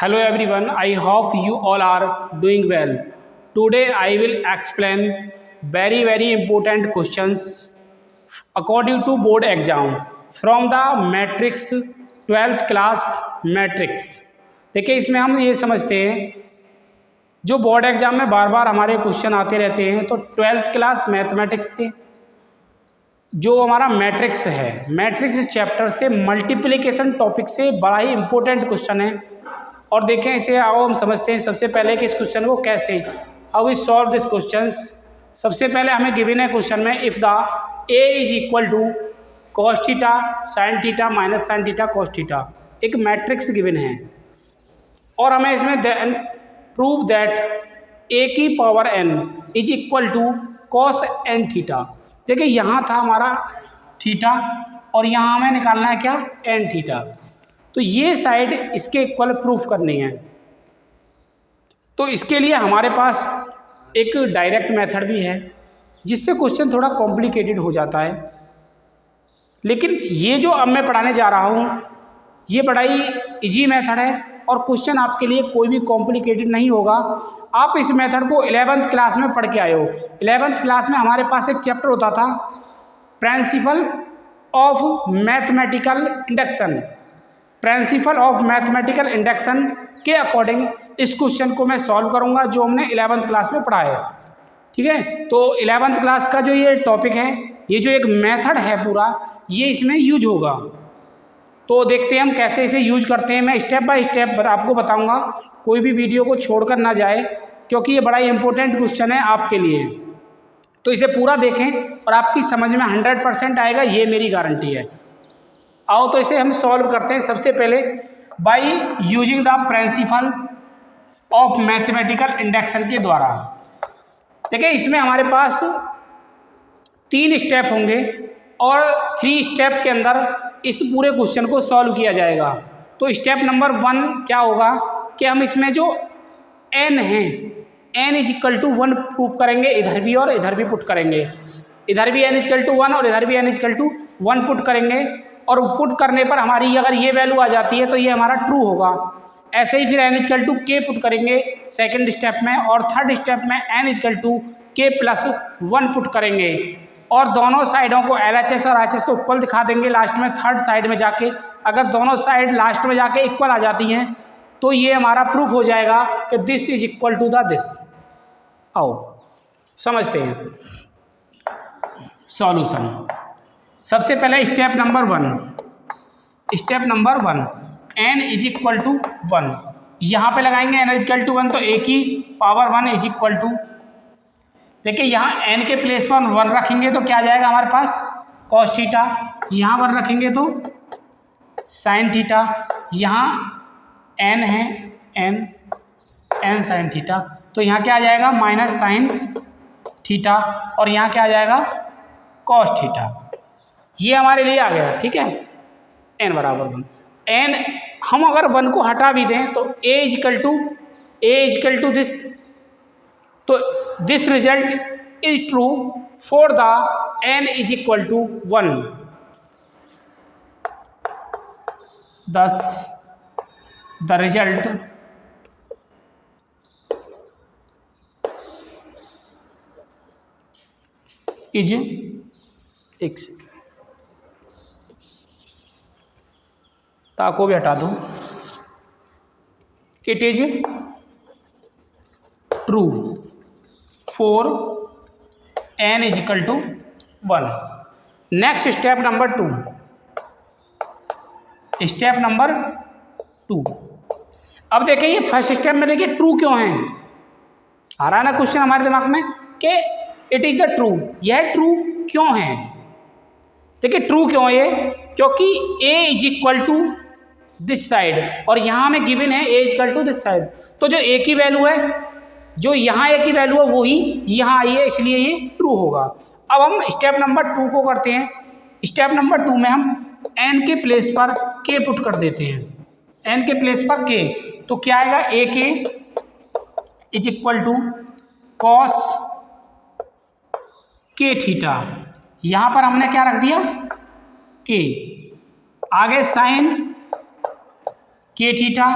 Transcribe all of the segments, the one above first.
Hello everyone, I hope you all are doing well. Today I will explain very important questions according to board exam from the matrix 12th class matrix. देखिए इसमें हम ये समझते हैं जो board exam में बार बार हमारे question आते रहते हैं, तो 12th क्लास मैथमेटिक्स से जो हमारा मैट्रिक्स है, मैट्रिक्स चैप्टर से मल्टीप्लिकेशन टॉपिक से बड़ा ही इंपॉर्टेंट क्वेश्चन है। और देखें इसे, आओ हम समझते हैं सबसे पहले कि इस क्वेश्चन को कैसे how we solve this questions. सबसे पहले हमें गिवन है क्वेश्चन में, if the A is equal to cos theta sine theta minus sine theta cos theta, एक मैट्रिक्स गिवन है और हमें इसमें प्रूव दैट ए की power n is equal to cos n theta. देखिए यहाँ था हमारा थीटा और यहाँ हमें निकालना है क्या, एन थीटा। तो ये साइड इसके इक्वल प्रूफ करनी है। तो इसके लिए हमारे पास एक डायरेक्ट मेथड भी है जिससे क्वेश्चन थोड़ा कॉम्प्लिकेटेड हो जाता है, लेकिन ये जो अब मैं पढ़ाने जा रहा हूँ ये बड़ा ही इजी मेथड है और क्वेश्चन आपके लिए कोई भी कॉम्प्लिकेटेड नहीं होगा। आप इस मेथड को 11th क्लास में पढ़ के आए हो। 11th क्लास में हमारे पास एक चैप्टर होता था principle of mathematical induction. Principle of mathematical induction के अकॉर्डिंग इस क्वेश्चन को मैं सॉल्व करूंगा जो हमने 11th क्लास में पढ़ा है। ठीक है, तो 11th क्लास का जो ये टॉपिक है, ये जो एक मेथड है पूरा, ये इसमें यूज होगा। तो देखते हैं हम कैसे इसे यूज करते हैं। मैं स्टेप बाय स्टेप आपको बताऊंगा, कोई भी वीडियो को छोड़कर ना जाए क्योंकि ये बड़ा ही इंपॉर्टेंट क्वेश्चन है आपके लिए। तो इसे पूरा देखें और आपकी समझ में 100% आएगा, ये मेरी गारंटी है। आओ तो इसे हम सॉल्व करते हैं। सबसे पहले by using the principle of mathematical induction के द्वारा। देखिए इसमें हमारे पास 3 स्टेप होंगे और 3 स्टेप के अंदर इस पूरे क्वेश्चन को सॉल्व किया जाएगा। तो स्टेप नंबर 1 क्या होगा कि हम इसमें जो n है, n is equal to 1 proof करेंगे, इधर भी और इधर भी पुट करेंगे। इधर भी n इज इक्वल टू 1 और इधर भी n is equal to 1 put करेंगे और पुट करने पर हमारी अगर ये वैल्यू आ जाती है तो ये हमारा ट्रू होगा। ऐसे ही फिर n is equal to k put करेंगे सेकंड स्टेप में, और थर्ड स्टेप में n is equal to k plus 1 put करेंगे और दोनों साइडों को LHS और RHS को इक्वल दिखा देंगे। लास्ट में थर्ड साइड में जाके अगर दोनों साइड लास्ट में जाके इक्वल आ जाती हैं तो ये हमारा प्रूफ हो जाएगा कि this is equal to the this. आओ समझते हैं सॉल्यूशन। सबसे पहले step number 1 n is equal to 1, यहाँ पे लगाएंगे n इज इक्वल टू 1 तो a की पावर 1 इज इक्वल टू, देखिए यहाँ n के प्लेस पर 1 रखेंगे तो क्या आ जाएगा हमारे पास, cos थीटा। यहाँ 1 रखेंगे तो sin थीटा। यहाँ n है, n sin थीटा, तो यहाँ क्या आ जाएगा माइनस साइन थीटा और यहाँ क्या आ जाएगा cos थीटा। ये हमारे लिए आ गया। ठीक है, n बराबर 1। n हम अगर 1 को हटा भी दें तो a is equal to this, तो this result is true for the n is equal to 1। thus the result is x। ताको भी हटा दूं, it is true for n is equal to 1। Next step number 2। अब देखिए ये first step में देखिए ट्रू क्यों है, आ रहा है ना क्वेश्चन हमारे दिमाग में कि इट इज द ट्रू। यह ट्रू क्यों है, देखिए ट्रू क्यों है ये, क्योंकि a is equal to this side और यहाँ हमें गिवन है a is equal to this side. तो जो a की वैल्यू है, जो यहाँ a की वैल्यू है वही यहाँ आई है, इसलिए ये ट्रू होगा। अब हम स्टेप नंबर 2 को करते हैं। स्टेप नंबर 2 में हम n के प्लेस पर k पुट कर देते हैं, n के प्लेस पर k, तो क्या आएगा a k is equal to cos k theta. यहाँ पर हमने क्या रख दिया k, आगे साइन के थीटा,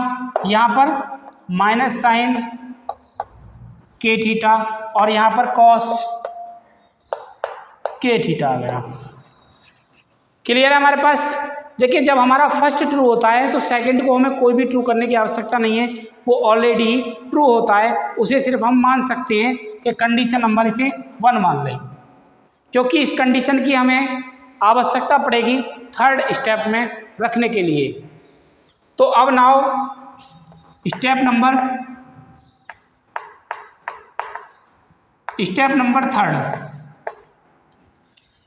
यहाँ पर माइनस साइन के थीटा और यहाँ पर कॉस के थीटा आ गया। क्लियर है हमारे पास। देखिए जब हमारा फर्स्ट ट्रू होता है तो सेकंड को हमें कोई भी ट्रू करने की आवश्यकता नहीं है, वो ऑलरेडी ट्रू होता है। उसे सिर्फ हम मान सकते हैं कि कंडीशन नंबर इसे 1 मान लें, क्योंकि इस कंडीशन की हमें आवश्यकता पड़ेगी थर्ड स्टेप में रखने के लिए। तो अब now step number third.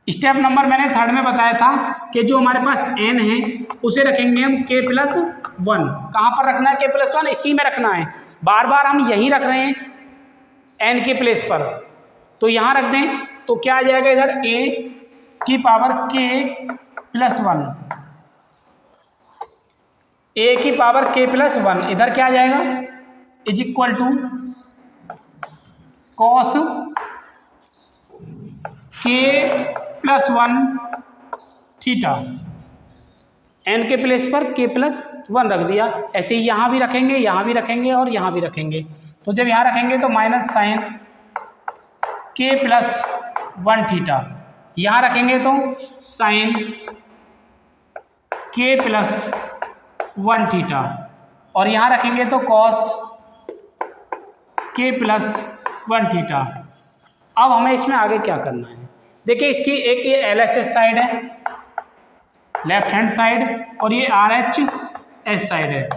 Step number मैंने थर्ड में बताया था कि जो हमारे पास n है उसे रखेंगे हम k + 1। कहाँ पर रखना है k + 1? इसी में रखना है। बार बार हम यही रख रहे हैं n के प्लेस पर, तो यहाँ रख दें तो क्या आ जाएगा इधर a की पावर k + 1, a की पावर k + 1 इधर क्या आ जाएगा = cos k + 1 थीटा। n के प्लेस पर k + 1 रख दिया। ऐसे ही यहाँ भी रखेंगे, यहाँ भी रखेंगे और यहाँ भी रखेंगे। तो जब यहाँ रखेंगे तो माइनस साइन k + 1 थीटा, यहाँ रखेंगे तो साइन k + 1 थीटा और यहाँ रखेंगे तो कॉस k + 1 थीटा। अब हमें इसमें आगे क्या करना है? देखिए इसकी एक ये LHS साइड है, लेफ्ट हैंड साइड, और ये RHS साइड है।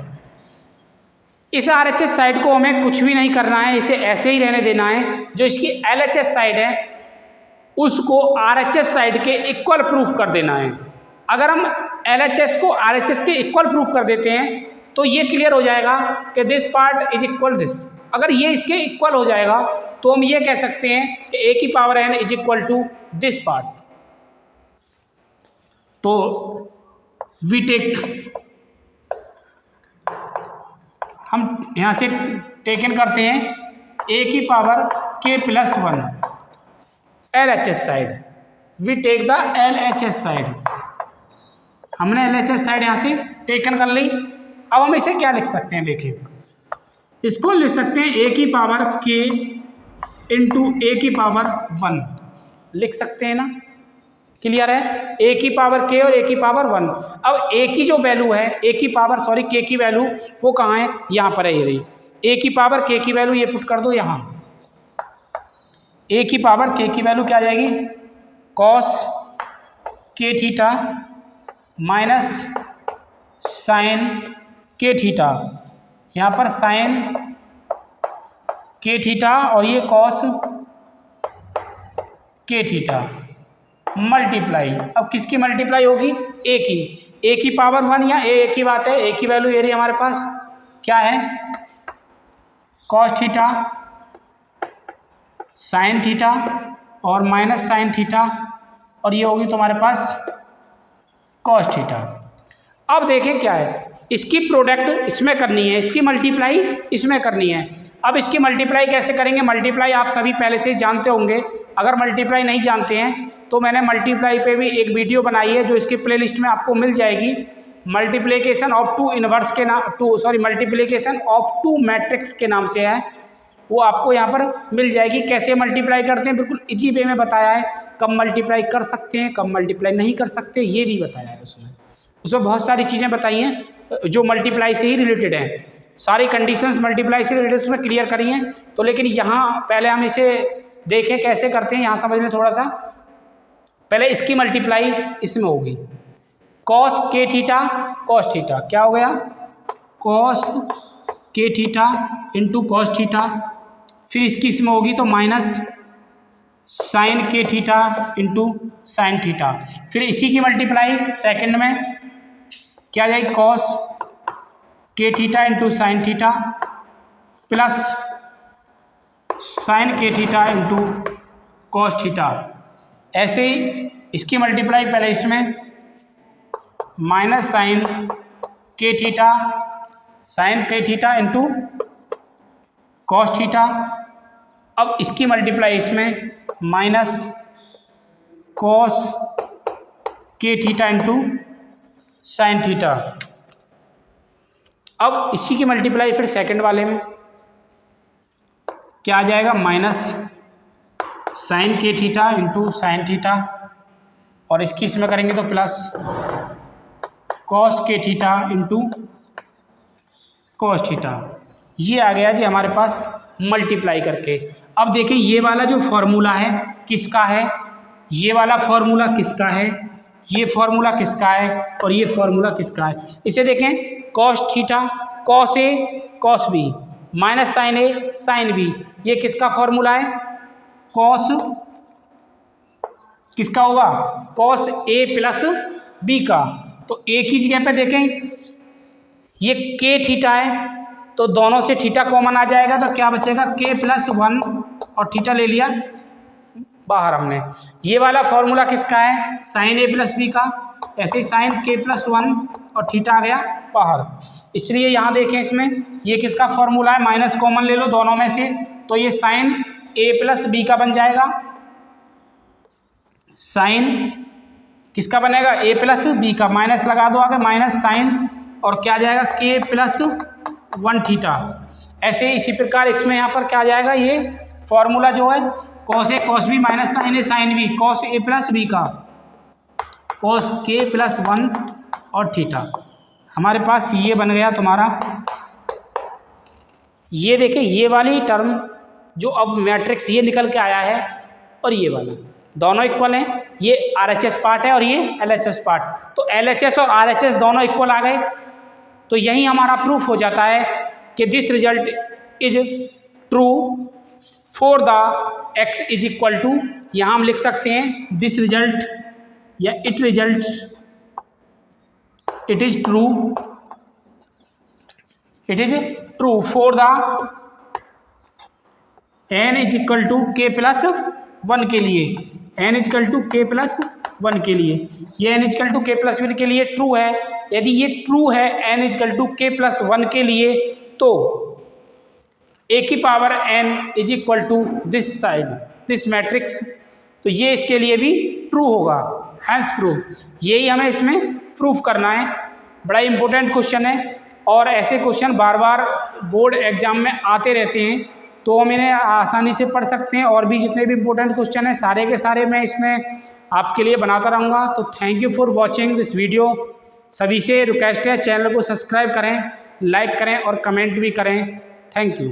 इस RHS साइड को हमें कुछ भी नहीं करना है, इसे ऐसे ही रहने देना है। जो इसकी LHS साइड है उसको RHS साइड के इक्वल प्रूफ कर देना है। अगर हम LHS को RHS के इक्वल प्रूफ कर देते हैं तो ये क्लियर हो जाएगा कि this part is equal this. अगर ये इसके इक्वल हो जाएगा तो हम ये कह सकते हैं कि a की पावर n = दिस पार्ट। तो वी टेक, हम यहाँ से टेकन करते हैं a की पावर k + 1 LHS side. We take the LHS side. हमने LHS साइड यहाँ से टेकन कर ली। अब हम इसे क्या लिख सकते हैं? देखिए इसको लिख सकते हैं a की पावर k × a की पावर 1 लिख सकते हैं ना। क्लियर है? a की पावर k और a की पावर 1। अब a की जो वैल्यू है, a की पावर k की वैल्यू वो कहाँ है? यहाँ पर है, ये रही। a की पावर k की वैल्यू ये पुट कर दो यहाँ। a की पावर k की वैल्यू क्या आ जाएगी? cos k theta minus sine k theta, यहाँ पर साइन k थीटा और ये cos k थीटा मल्टीप्लाई। अब किसकी मल्टीप्लाई होगी? a की। a की पावर 1 या a की बात है, a की वैल्यू ये रही हमारे पास, क्या है? cos थीटा साइन थीटा और माइनस साइन थीटा, और ये होगी तुम्हारे पास cos थीटा। अब देखें क्या है, इसकी प्रोडक्ट इसमें करनी है, इसकी मल्टीप्लाई इसमें करनी है। अब इसकी मल्टीप्लाई कैसे करेंगे? मल्टीप्लाई आप सभी पहले से ही जानते होंगे। अगर मल्टीप्लाई नहीं जानते हैं तो मैंने मल्टीप्लाई पे भी एक वीडियो बनाई है जो इसकी प्लेलिस्ट में आपको मिल जाएगी। Multiplication of multiplication of two matrix के नाम से है, वो आपको यहाँ पर मिल जाएगी। कैसे मल्टीप्लाई करते हैं बिल्कुल इजी वे में बताया है। कब मल्टीप्लाई कर सकते हैं, कब मल्टीप्लाई नहीं कर सकते, ये भी बताया है उसमें बहुत सारी चीज़ें बताई हैं जो मल्टीप्लाई से ही रिलेटेड हैं। सारी कंडीशंस मल्टीप्लाई से रिलेटेड उसमें क्लियर करी हैं। तो लेकिन यहाँ पहले हम इसे देखें कैसे करते हैं, यहाँ समझ लें थोड़ा सा। पहले इसकी मल्टीप्लाई इसमें होगी, cos k theta cos theta, क्या हो गया? cos k theta into cos theta. फिर इसकी इसमें होगी तो minus sine k theta into sine theta. फिर इसी की मल्टीप्लाई सेकंड में क्या जाएगी? cos k theta into sine theta plus sine k theta into cos theta. ऐसे ही इसकी मल्टीप्लाई पहले इसमें minus sine k theta sine k theta into cos theta. अब इसकी मल्टीप्लाई इसमें minus cos k theta into sine theta. अब इसी की मल्टीप्लाई फिर सेकंड वाले में क्या आ जाएगा, माइनस साइन के थीटा इंटू साइन थीटा, और इसकी इसमें करेंगे तो प्लस कॉस के थीटा इंटू कॉस थीटा। ये आ गया जी हमारे पास मल्टीप्लाई करके। अब देखें ये वाला जो फॉर्मूला है किसका है, ये वाला फॉर्मूला किसका है, ये फॉर्मूला किसका है और ये फॉर्मूला किसका है। इसे देखें, cos theta cos A cos B minus sign A sine B, ये किसका फॉर्मूला है, कॉस किसका होगा, कॉस ए प्लस बी का। तो ए की जगह पे देखें ये के थीटा है, तो दोनों से थीटा कॉमन आ जाएगा, तो क्या बचेगा, के प्लस 1 और थीटा ले लिया बाहर हमने। ये वाला फॉर्मूला किसका है, साइन ए प्लस बी का, ऐसे ही साइन के प्लस 1 और थीटा आ गया बाहर। इसलिए यहाँ देखें इसमें ये किसका फॉर्मूला है, माइनस कॉमन ले लो दोनों में से, तो ये साइन ए प्लस बी का बन जाएगा, साइन किसका बनेगा, ए प्लस बी का, माइनस लगा दो आगे, माइनस साइन और क्या आ जाएगा, के प्लस 1 थीटा। ऐसे इसी प्रकार इसमें यहाँ पर क्या आ जाएगा, ये फॉर्मूला जो है cos A cos B minus sign A sine B, cos A plus B का, कॉस के प्लस 1 और थीटा। हमारे पास ये बन गया तुम्हारा। ये देखिए ये वाली टर्म जो अब मैट्रिक्स ये निकल के आया है और ये वाला दोनों इक्वल हैं, ये RHS पार्ट है और ये LHS पार्ट, तो LHS और RHS दोनों इक्वल आ गए। तो यही हमारा प्रूफ हो जाता है कि this result is true for the x is equal to, यहाँ हम लिख सकते हैं दिस रिजल्ट या it result, it is true for the n is equal to k plus 1 के लिए, n is equal to k plus 1 के लिए, ये n is equal to k plus 1 के लिए ट्रू है। यदि ये ट्रू है n is equal to k plus 1 के लिए, तो a की power n is equal to this side this matrix, तो ये इसके लिए भी ट्रू होगा, हैंस प्रूफ। यही हमें इसमें प्रूफ करना है। बड़ा इंपॉर्टेंट क्वेश्चन है और ऐसे क्वेश्चन बार बार बोर्ड एग्जाम में आते रहते हैं, तो हम इन्हें आसानी से पढ़ सकते हैं। और भी जितने भी इंपॉर्टेंट क्वेश्चन हैं सारे के सारे मैं इसमें आपके लिए बनाता रहूँगा। तो thank you for watching this video. सभी से रिक्वेस्ट है चैनल को सब्सक्राइब करें, लाइक करें और कमेंट भी करें। Thank you.